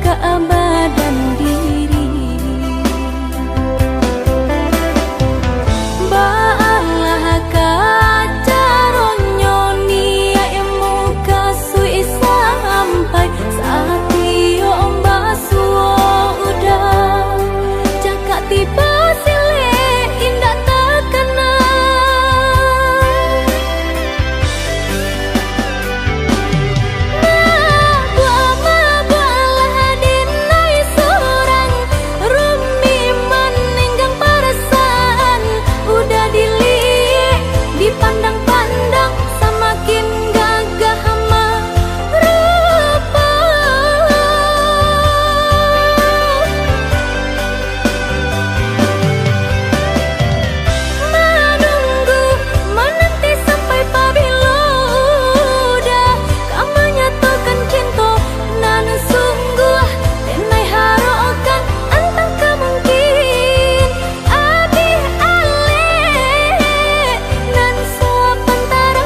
jaga badan diri. Baalah kacaronyo nia muka sui sampai saat iyo basuo udah cakap tiba sile indah terkena. Dipandang-pandang semakin gagah rupa. Menunggu menanti sampai pabilo udah kamu nyatakan cinta nan sungguh tenai harokan antang kemungkin adi ale nan sepentara.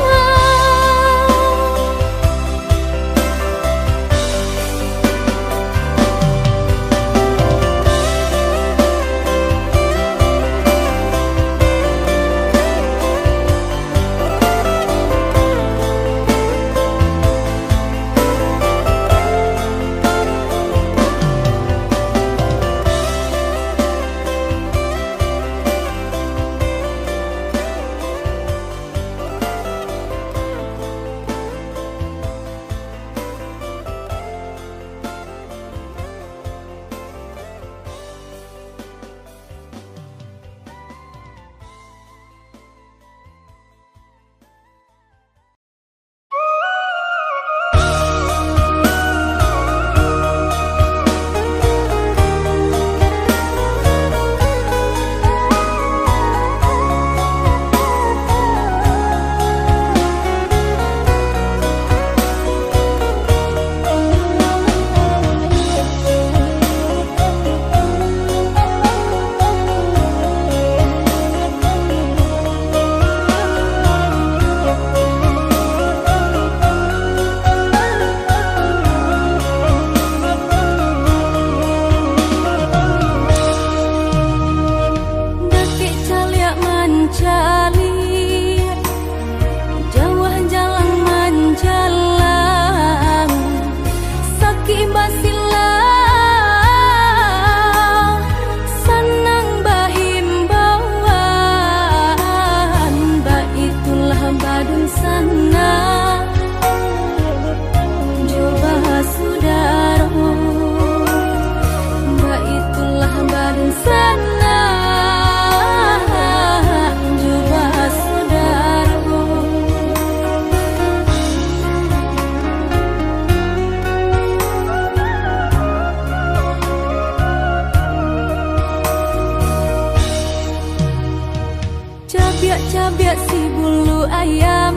Cabiak si bulu ayam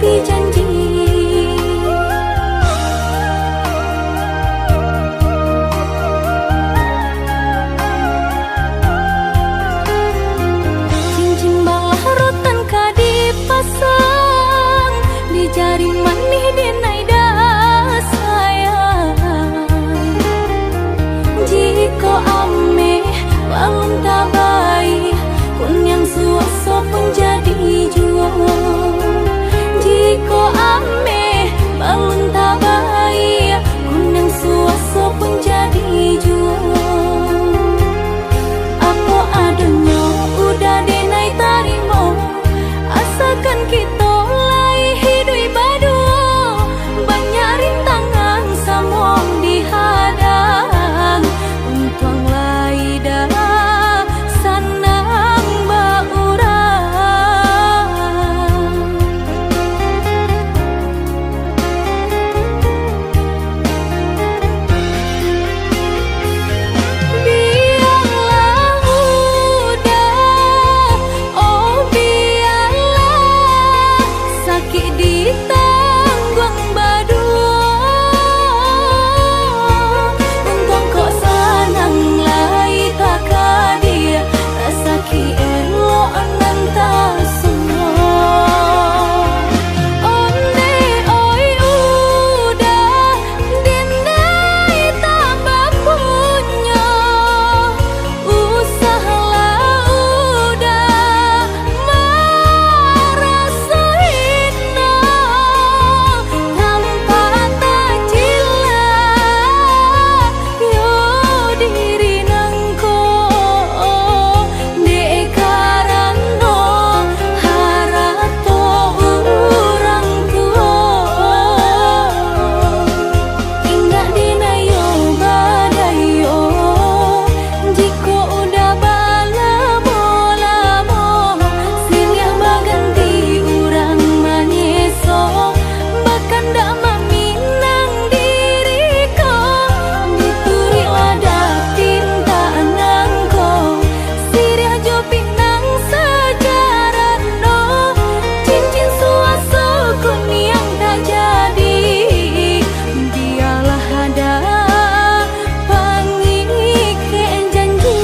nepi janji. Cincin balah rotan ka dipasang di jari manih denai dah sayang. Jika ame balon tabai kun yang suaso pun jadi jua. Jika ame balon tabai kun yang suaso pun jadi jua. Apa adanya udah denai tarimo, asalkan kita lai hidup berdua. Banyak rintangan samong dihadang, untung lai dah sanang baurang. Biarlah udah, oh biarlah sakit ditanggung berdua. Untung kok sanang lai tak dia, rasa ki elo anan tak semua. Onde oi udah dendai tambah punya, usahalah udah merasa hina tanpa tajilah yo diri nangko de karano harato urang tua. Ingat dinayo badayo, jiko udah balamo-lamo, silih baganti urang manyeso, bahkan dak maminang diriko. Dituri wadah tinta nangko, sirih jo pinang sejarah no. Cincin suaso kun yang tak jadi, biarlah ada pangiken janji.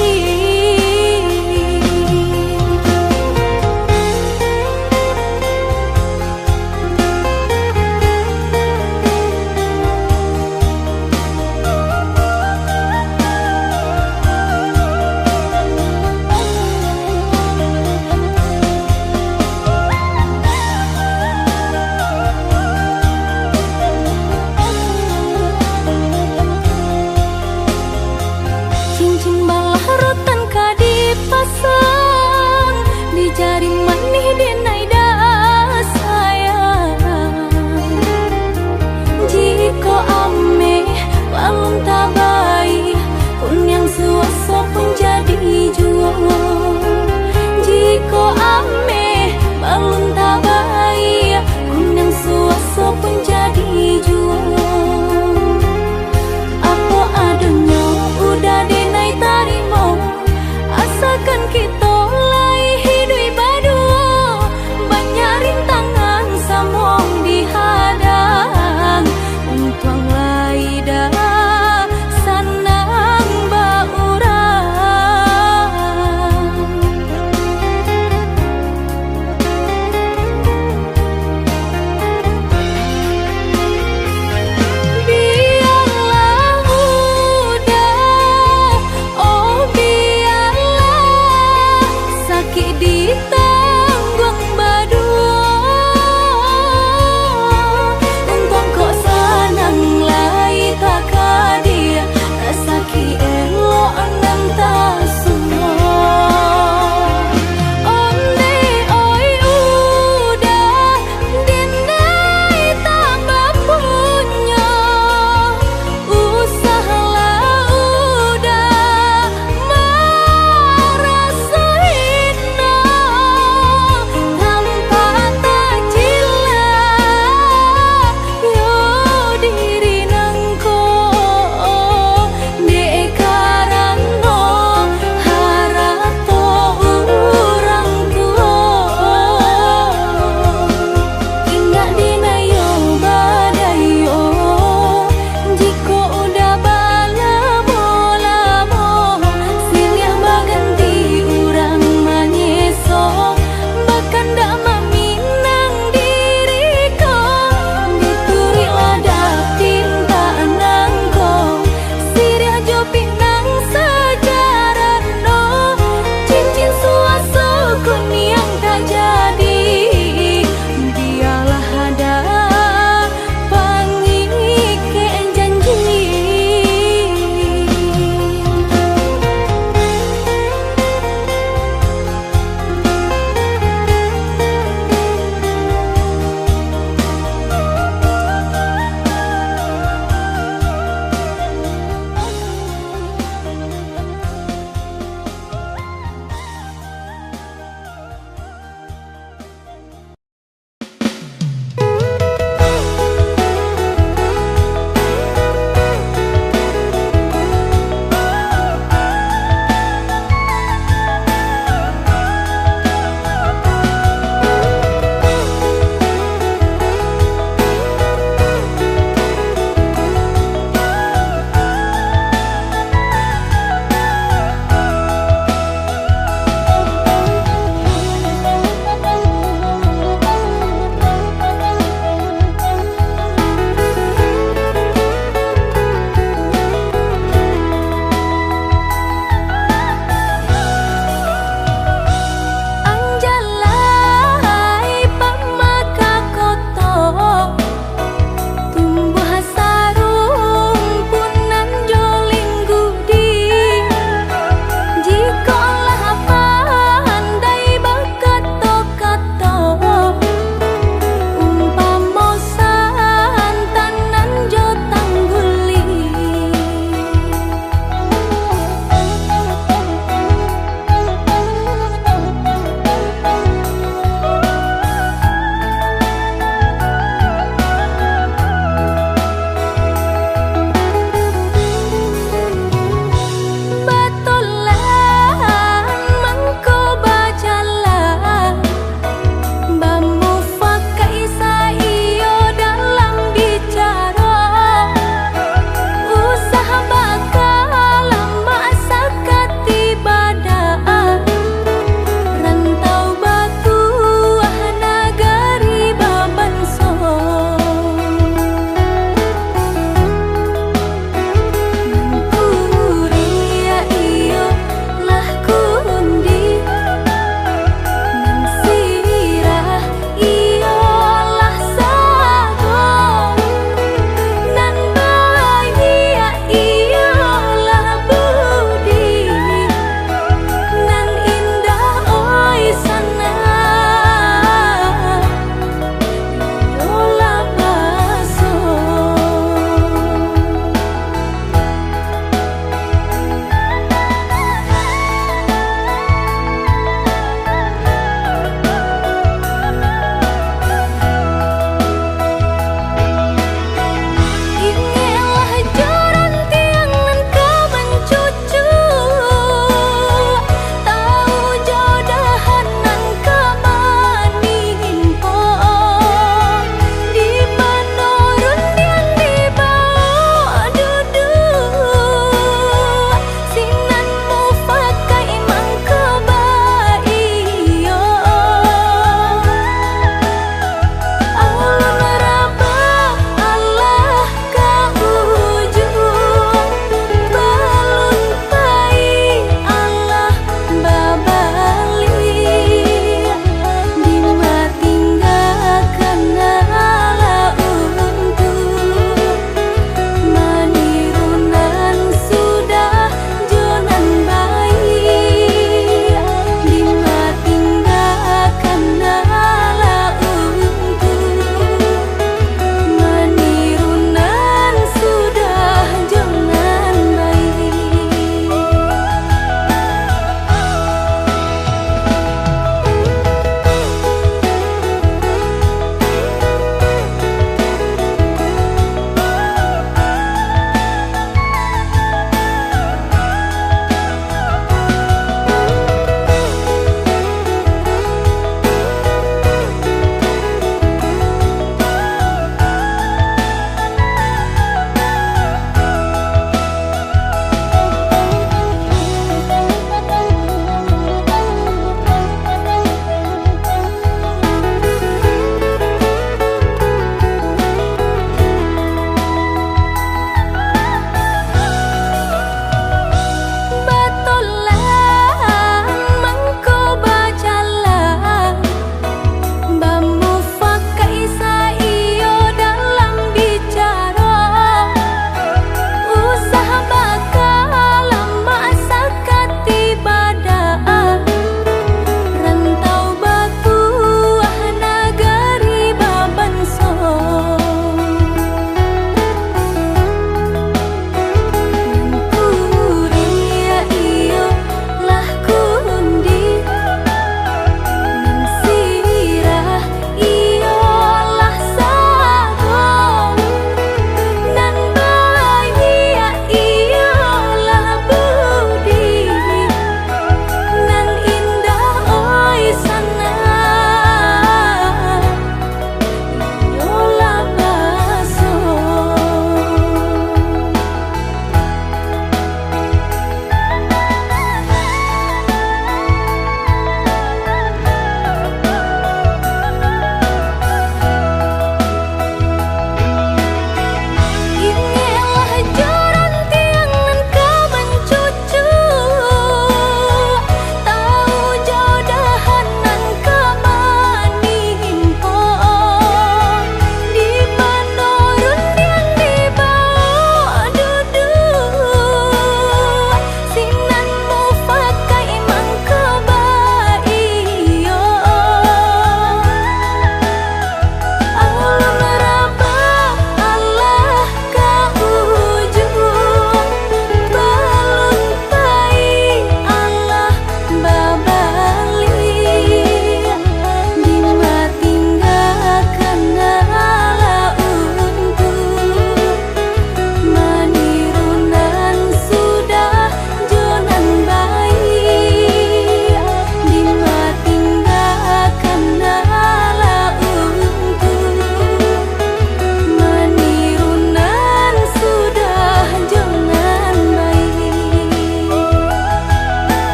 Cincin balah rotan ka dipasang di jari manih denai dah sayang. Jika ame balon tabai kun yang suaso pun jadi jua. Jika ame balon tabai kun yang suaso pun jadi jua. Apa adanya udah denai tarimo, asalkan kita lai hidup berdua. Banyak rintangan samong dihadang, untung lai dah sanang baurang.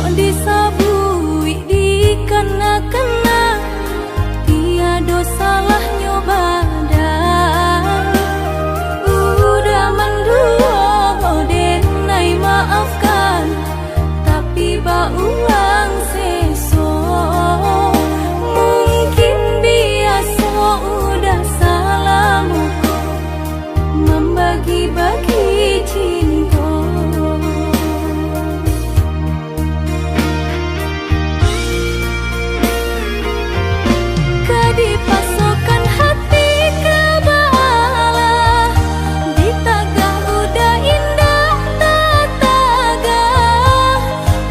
disabui dikena-kena tiada salah nyobadan udah mendua denai maafkan tapi baulang seso mungkin biasa udah salah muka membagi-bagi cinta dipasokan hati ke bala ditagah udah indah tak tagah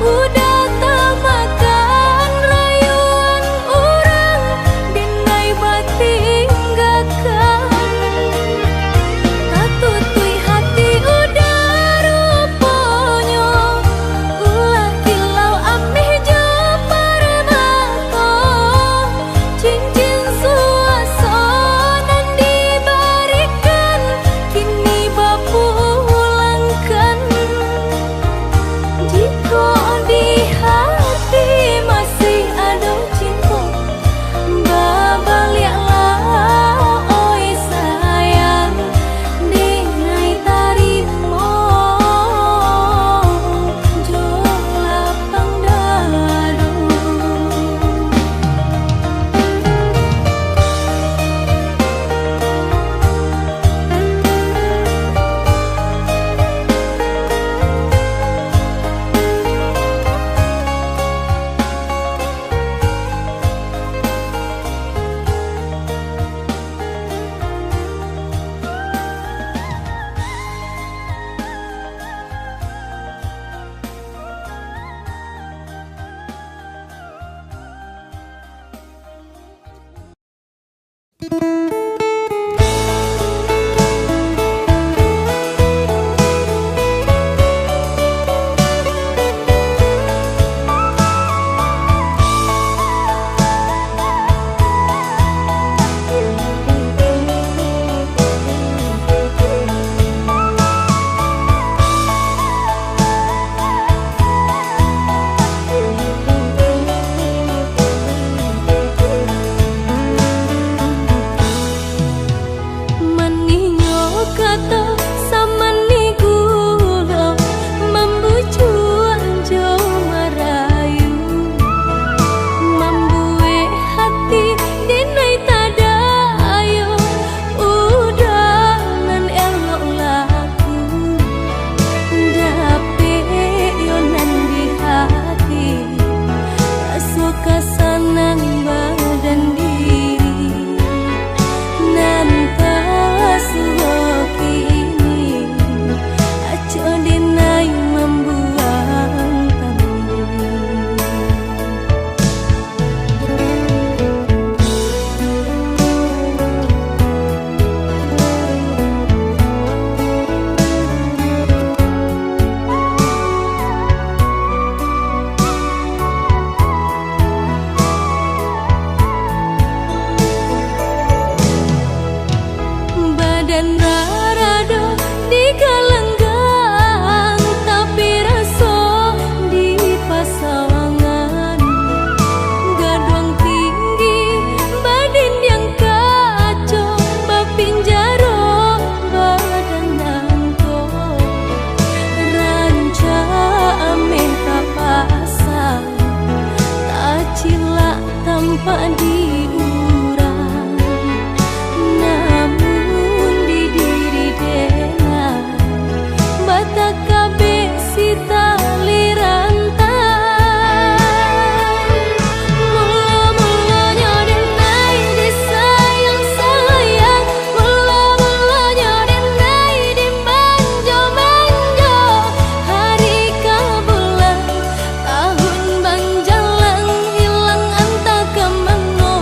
udah tak makan rayuan orang dinai batinggakan tak tutui hati udah rupanya ulah kilau amih jo parmato cincin suasanan diberikan kini bapu ulangkan jika di hati masih ada cinta babaliaklah oi sayang denai tarimo jo lapang dadu badan rarado digalenggang tapi rasa di pasangan gadang tinggi badan yang kacau bapinjaro badan nangko ranca ameh tak pasang tak cilak tanpa diurang namun di diri dena batak kabeh sita mula-mulanya denai disayang-sayang mula-mulanya denai dimanjo-manjo hari kabulan tahun banjalan hilang antaka mengo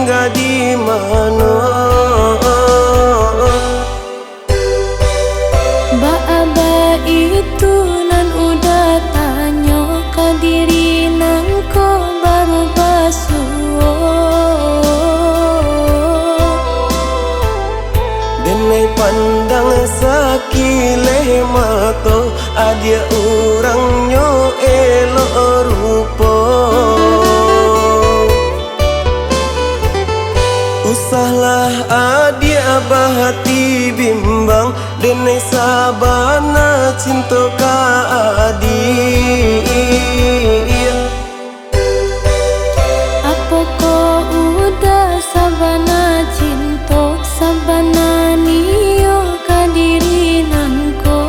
tinggal di mana? Ba-aba itu nan udah tanya ke diri nangko baru basuo. Denai pandang sakile mato, adia urangnya elok rupo. Usahlah adia bahati bimbang, denai sabana cinta ka adia. Apa ko udah sabana cinta sabana niyo ka diri nangko.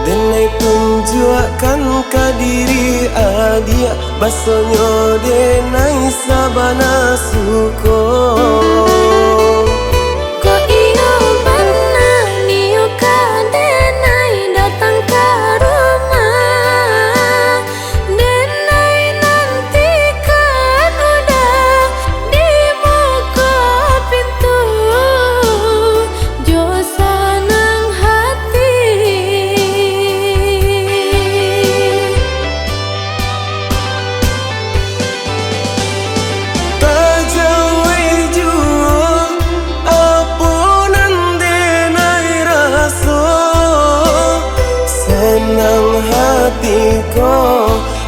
Denai tunjukkan ka diri adia, basonyo denai sabana suko. Ko iyo bana niyo ka denai datang ke rumah. Denai nantikan udah di muka pintu. Jo senang hati. Tajawi jua apunan denai raso, senang hatiku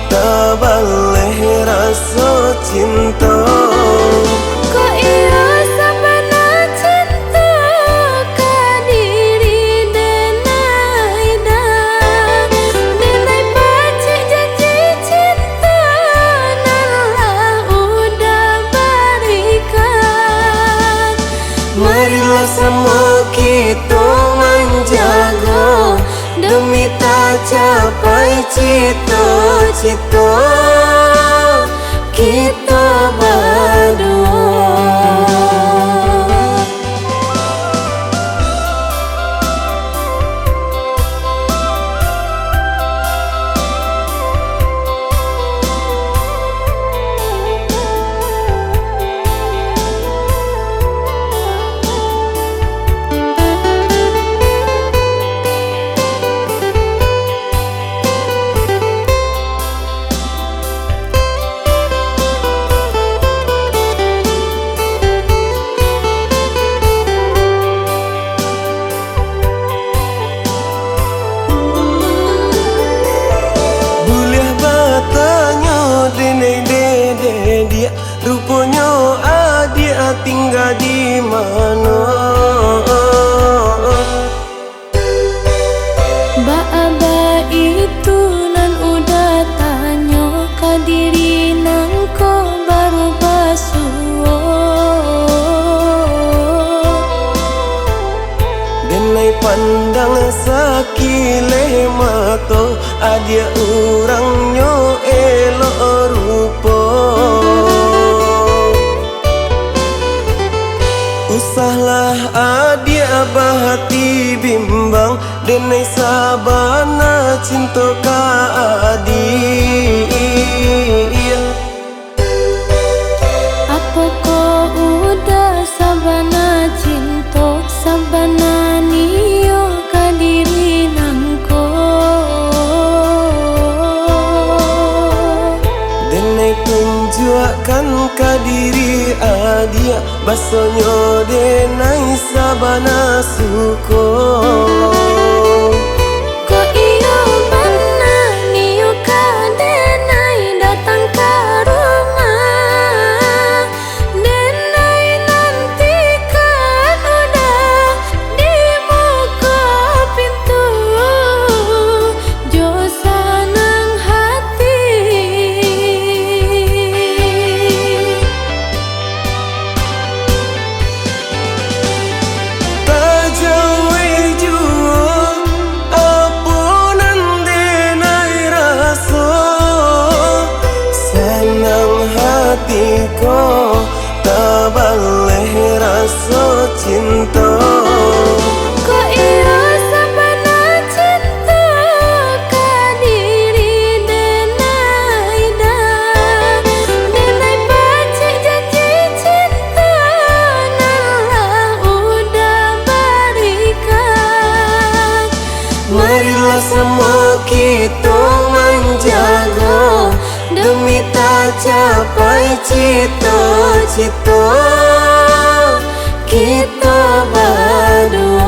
tak boleh raso cinta. Ko iyo sabana cinta ka diri denai dah. Denai paci janji cinta nalah udah berikan. Marilah semua kita menjaga, demi tak capai cita-cita kita berdua. Boleh bertanya denai dede dia, rupanya adia tinggal di mana? Ba-aba itu nan udah tanya ke diri nangko baru basuo. Denai pandang sakile mato, adia urangnya elok rupo. Usahlah adia bahati bimbang, denai sabana cinta ka adia. Apa ko udah sabana cinta sabana niyo ka diri nangko. Denai tunjukkan ka diri adia, basonyo denai sabana suko. Ko iyo bana niyo ka denai datang ke rumah. Denai nantikan udah di muka pintu. Jo senang hati. Tajawi jua apunan denai raso, senang hatiku tak boleh raso cinta. Ko iyo sabana cinta ka diri denai dah. capai cita-cita kita berdua.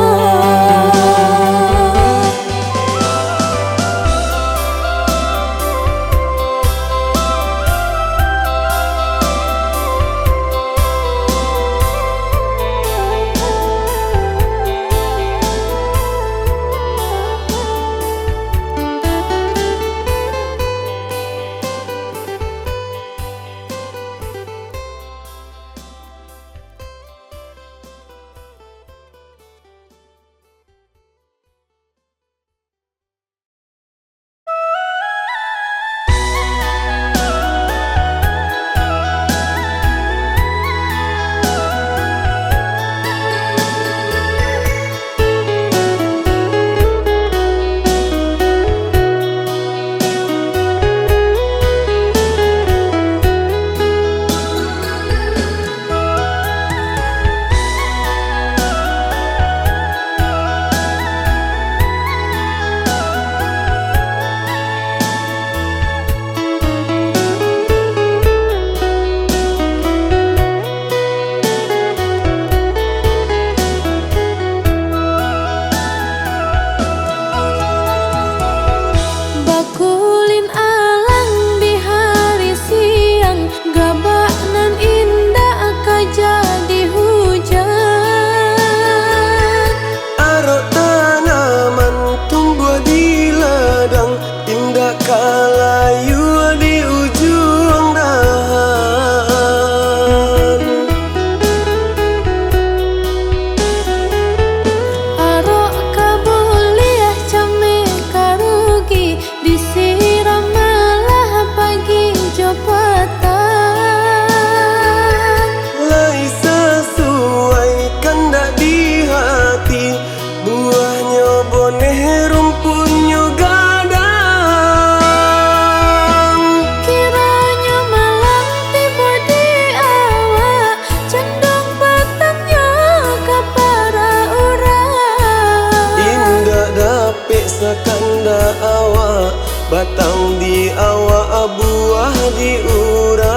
batang di awak buah di urang.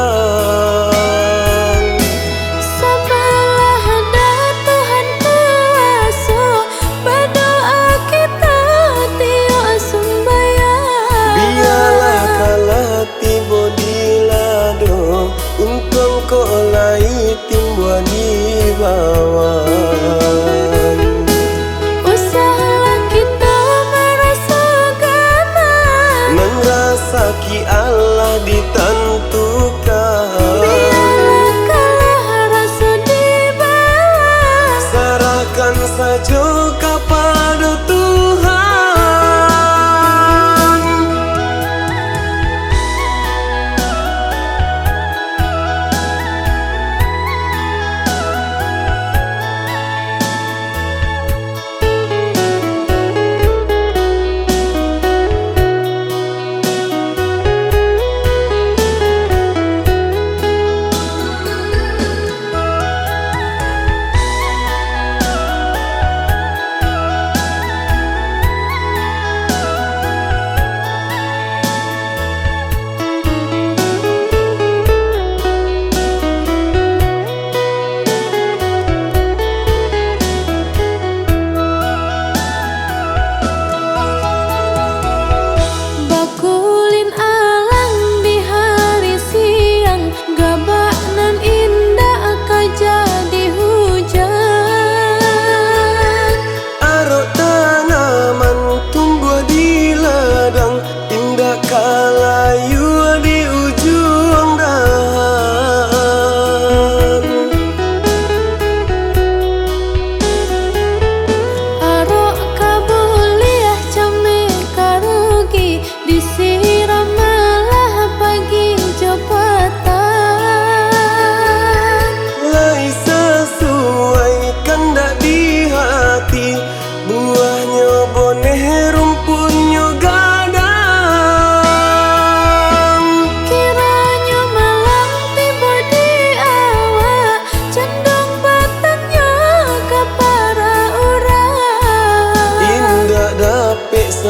Sabarlah ada Tuhan kuasa, berdoa kita tiada sembahyang. Biarlah kalah tiba di lado, untung kau lai timbua di bawah. Saki Allah ditentukan. Biarlah kalah rasa di bawah, serahkan saja kepada Tuhan.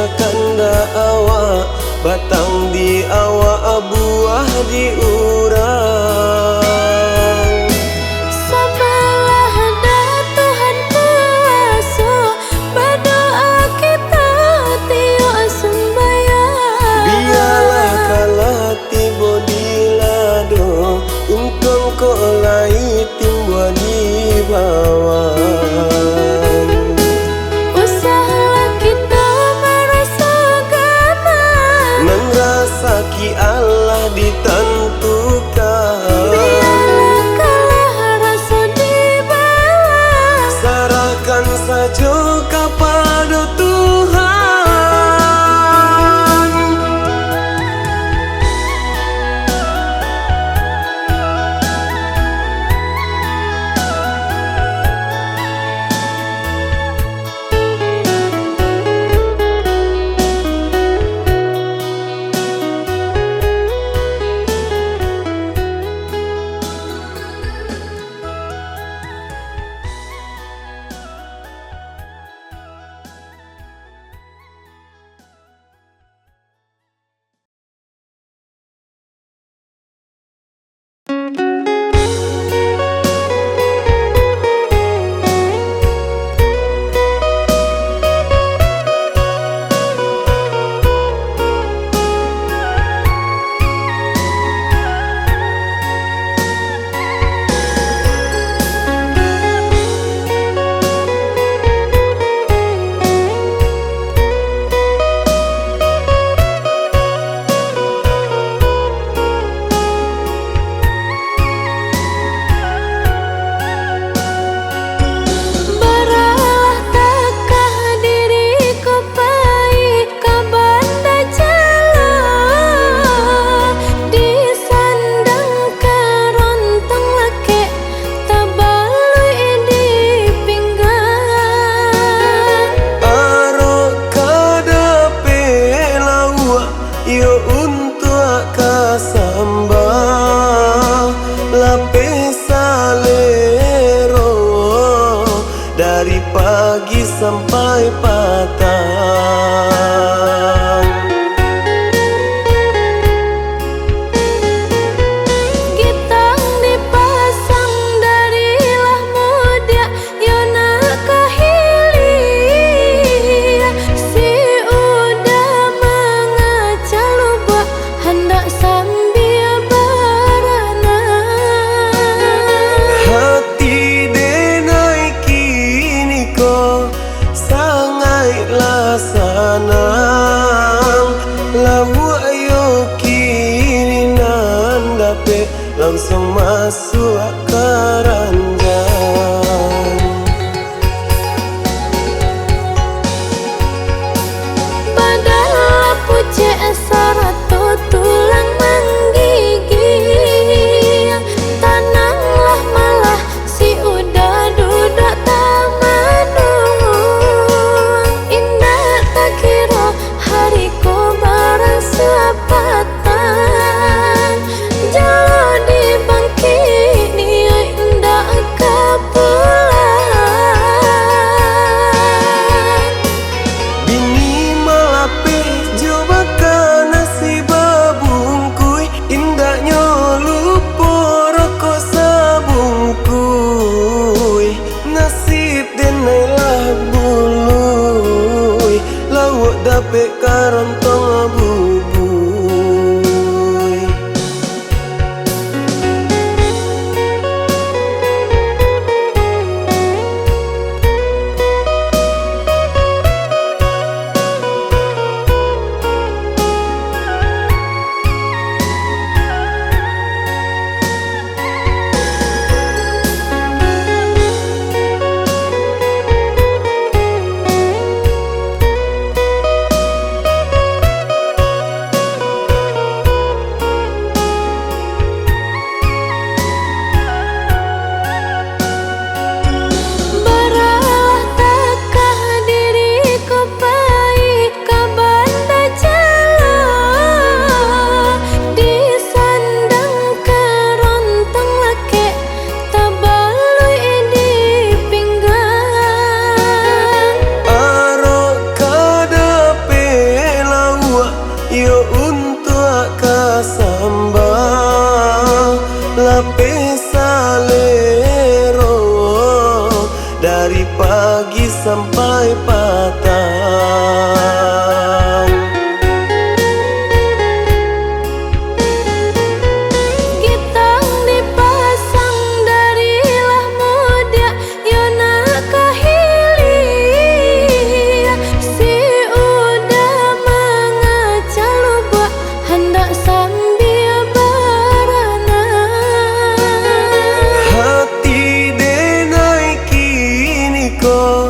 Kanda awak batang di awak buah di saja kepada Tuhan. Dari pagi sampai petang, Gitang dipasang darilah muda Yona kahili Si udah mengaca lubak hendak sambil berenang. hati denai kini ko sangatlah senang. Lawu ayo kini nan dapat langsung masuk keranjang. Padahal puce saratu tulang menggigil Tananglah malah si udah dudak tamadun. Indah tak kira hariku barang sepatan Jalo dibangkit dia indah kepulan. Bini malapeh coba nasi babungkui indahnya lupa rokok sabungkui. Nasib denailah bului lawak dapet karontong bubui. Beralah takkah diriku baik ke banda jala Disandang kerontong laki tabalui di pinggang. Arok kadape lawa yo untuk kasambang lapis salero dari pagi sampai petang. Gitang dipasang darilah muda Yona kahili Si udah mengaca lubak hendak sambil berenang. Hati denai kini ko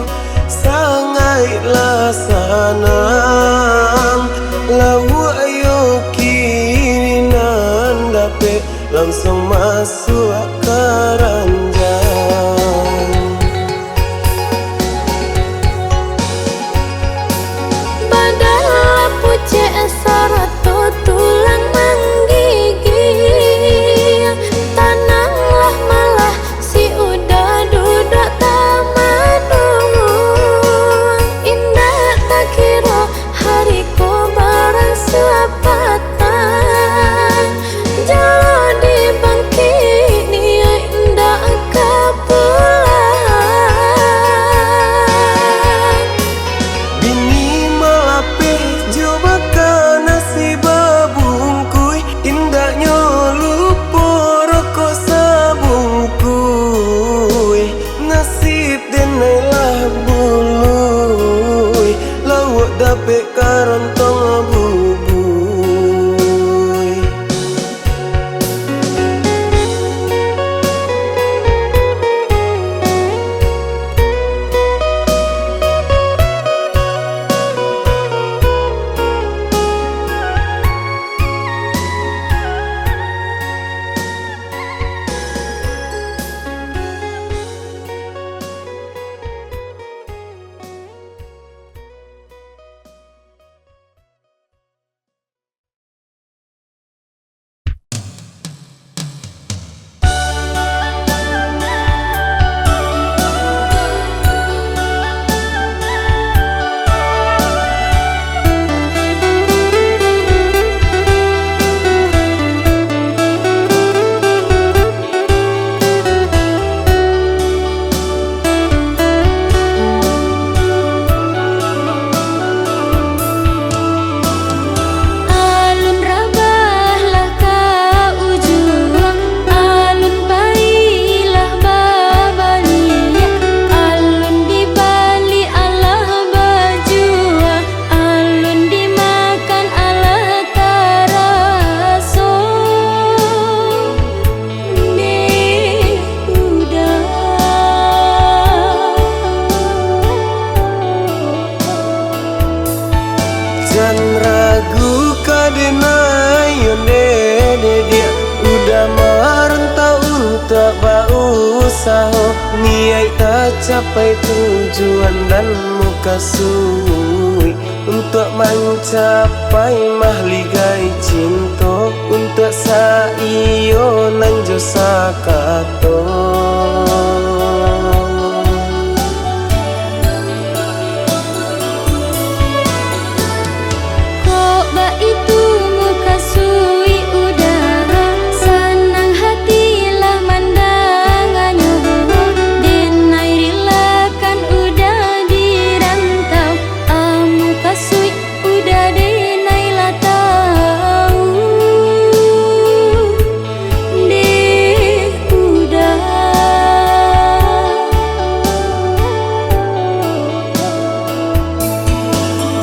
saho niai tak capai tujuan dan muka sui untuk mencapai mahligai cinta untuk saiyo nanjo sakato.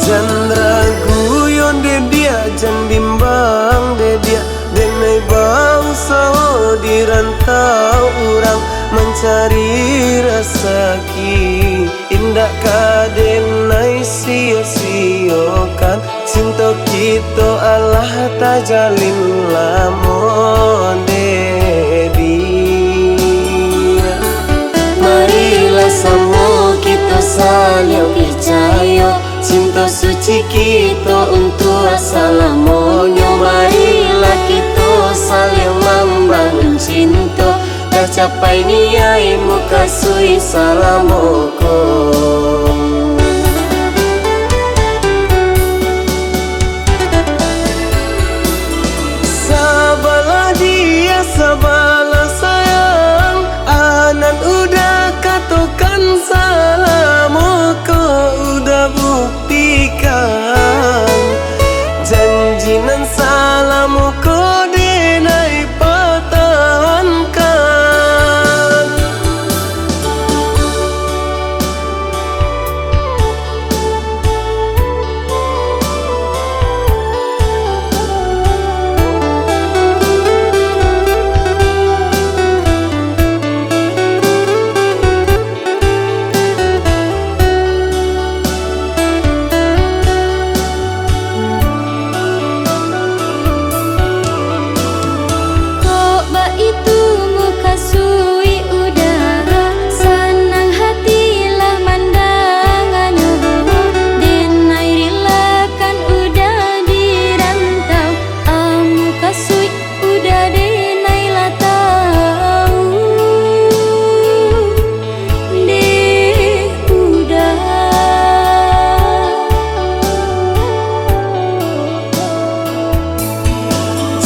Chandra guyon de dia jan bimbang de dia denai bangsa di rantau orang mencari rezeki indah kadenai sia-siokan cinta kita Allah tak jalin lamon de dia. Marilah semua kita saling percaya cinta suci kita untuk assalamualaikum. Marilah kita saling membangun cinta dah capai niai muka sui salamoko. Sabalah dia sabalah sayang anan udah katakan salamoko udah buktikan janji nan salamu ko denai pertahankan.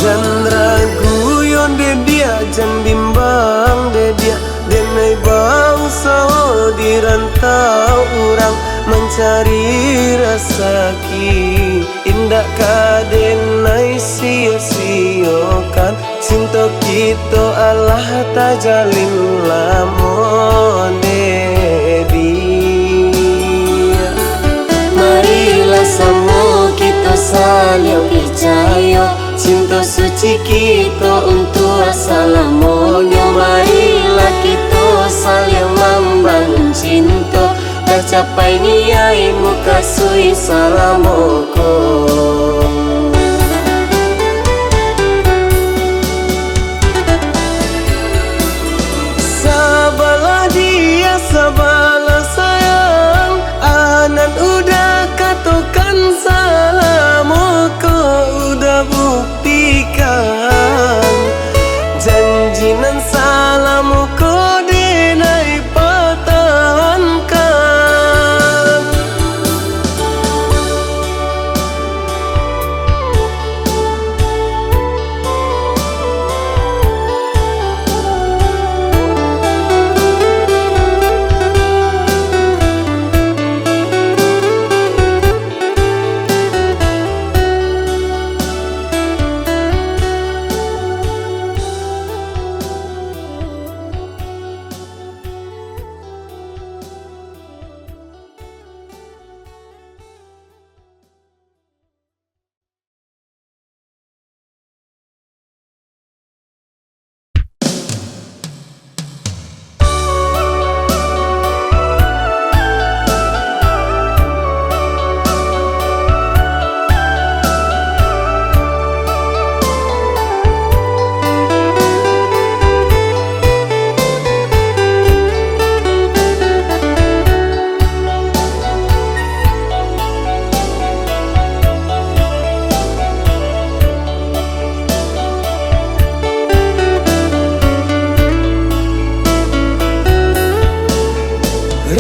Chandra guyon de dia jan bimbang de dia denai bangsa di rantau orang mencari rezeki indah kadenai sia-siokan cinta kita Allah tak jalin lamon de dia. Marilah semua kita saling percaya cinta suci kita untuk assalamualaikum. Marilah kita saling membangun cinta dah capai niai muka sui salamoko. Sabalah dia sabalah sayang anan udah katakan salamoko udah buktikan janji nan salamu ko denai pertahankan.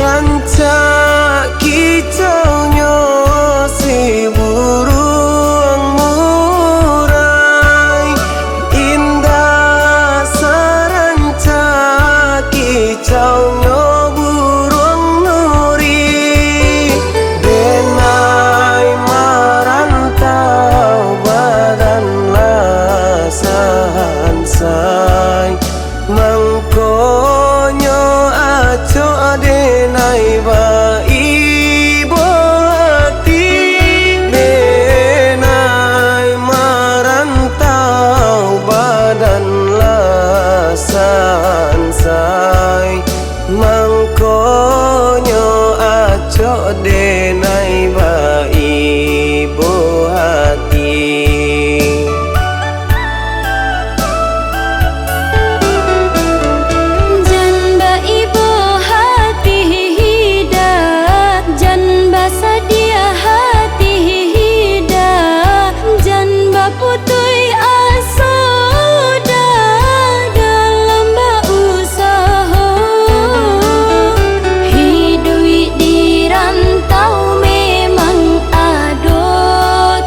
Rancak kicaunya si burung murai, indah sarancak kicaunya burung nuri. Denai marantau badanlah sahansai, mangkonyo aco denai ba ibu hati. Denai marantau badanlah sahansai, mangkonyo aco denai ba ibu hati. Janba ibu hati hidat, janba sadia hati hidat, janba putui asoda dalam usaha. Hidui di rantau memang ado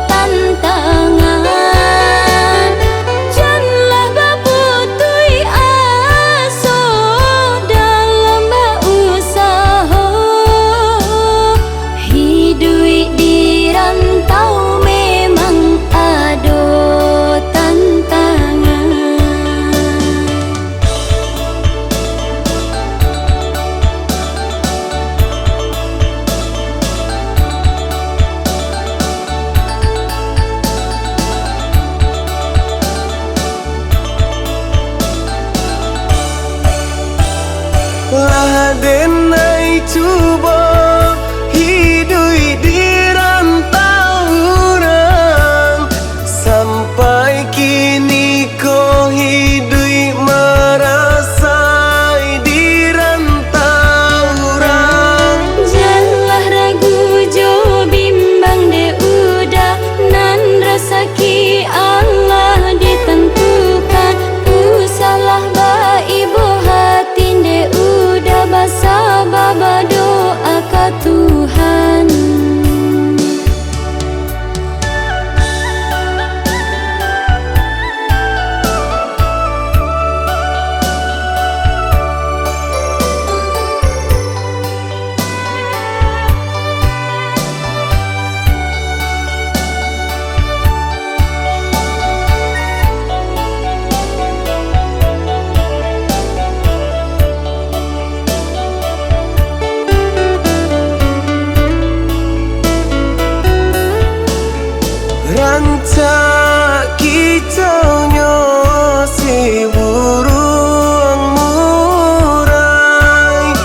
tantangan, janlah baputui aso dalam usaha. Hidui di rantau memang ado tantangan. Lah denai cuba hidui di rantau urang, sampai kini ko hidui merasai di rantau urang. Janganlah ragu jo bimbang de udah, nan rezeki Allah ditentukan. Usalah ba ibu hati de udah, basa baba doa ke Tuhan. Rancak kicaunya si burung murai,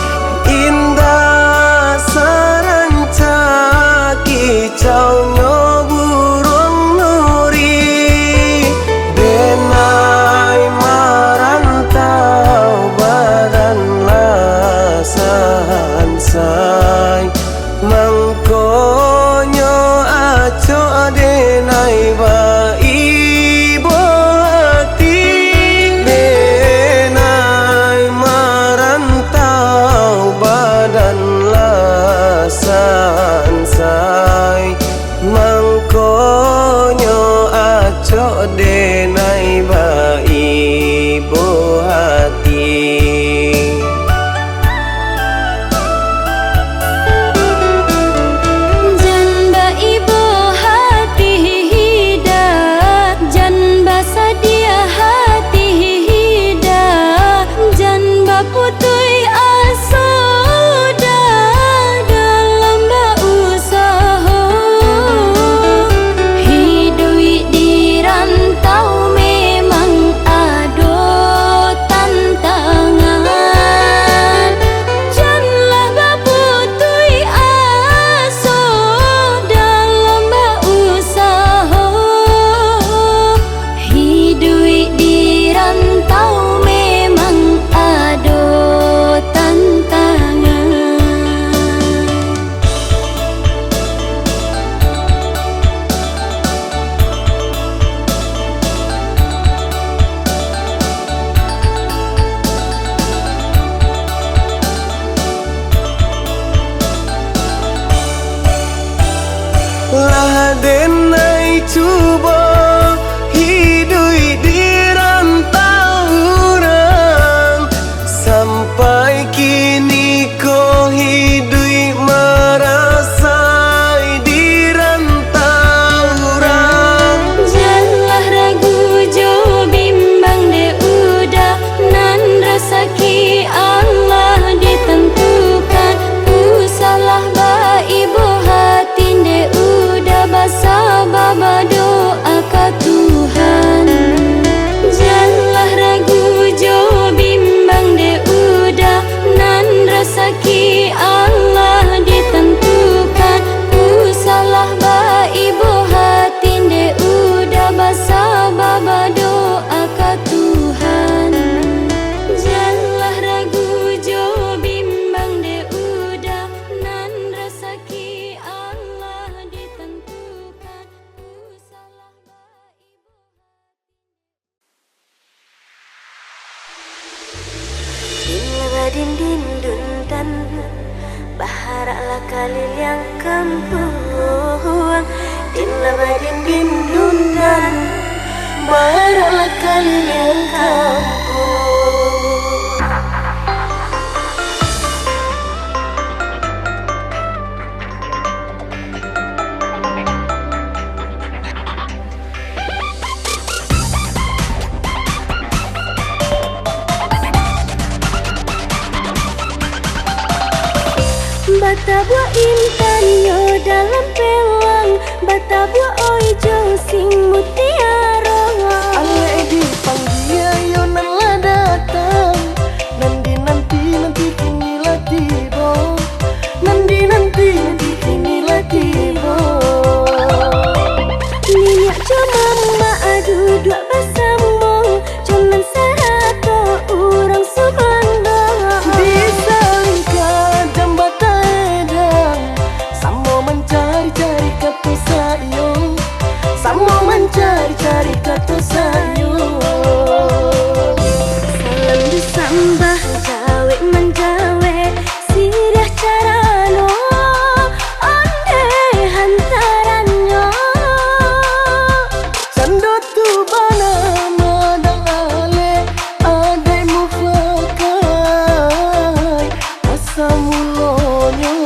indah sarancak kicaunya burung nuri. Denai marantau badanlah sahansai, mangkonyo aco denai ba ibu hati. Denai marantau badanlah sahansai, mangkonyo aco denai ba ibu hati. denai cuba hidup di rantau orang, sampai kini kau hidup merasai di rantau orang. Janganlah ragu jo bimbang de udah nan rezeki Allah ditentukan. Ku salah ba ibu hati de udah basa baba doa ke Tuhan. Janganlah ragu jo bimbang de udah nan rezeki Allah ditentukan. Ku salah ba ibu hati de udah basa baba doa ke Tuhan. Janganlah ragu jo bimbang de udah nan rezeki Allah ditentukan. Ku salah ba ibu Dinlabadin dindundan baharaklah kalil yang kampung. Dinlabadin dindundan baharaklah kalil yang kampung. Bata buah intan yo dalam pelang, bata buah ojo sing mutiara. Ale di panggia yo nan la datang, nanti kini la tiba, nanti kini la tiba. Minyak cuma mak adu dua bersambung, cuman serato orang subandang. Disangka jambatan edang, samo mencari-cari kata sayang, samo mencari-cari kata sayang. Salam disambah jawe menjawe, sirah carano onde hantarannya. Cando tu bana madang ale adai mufakai asa mulonyo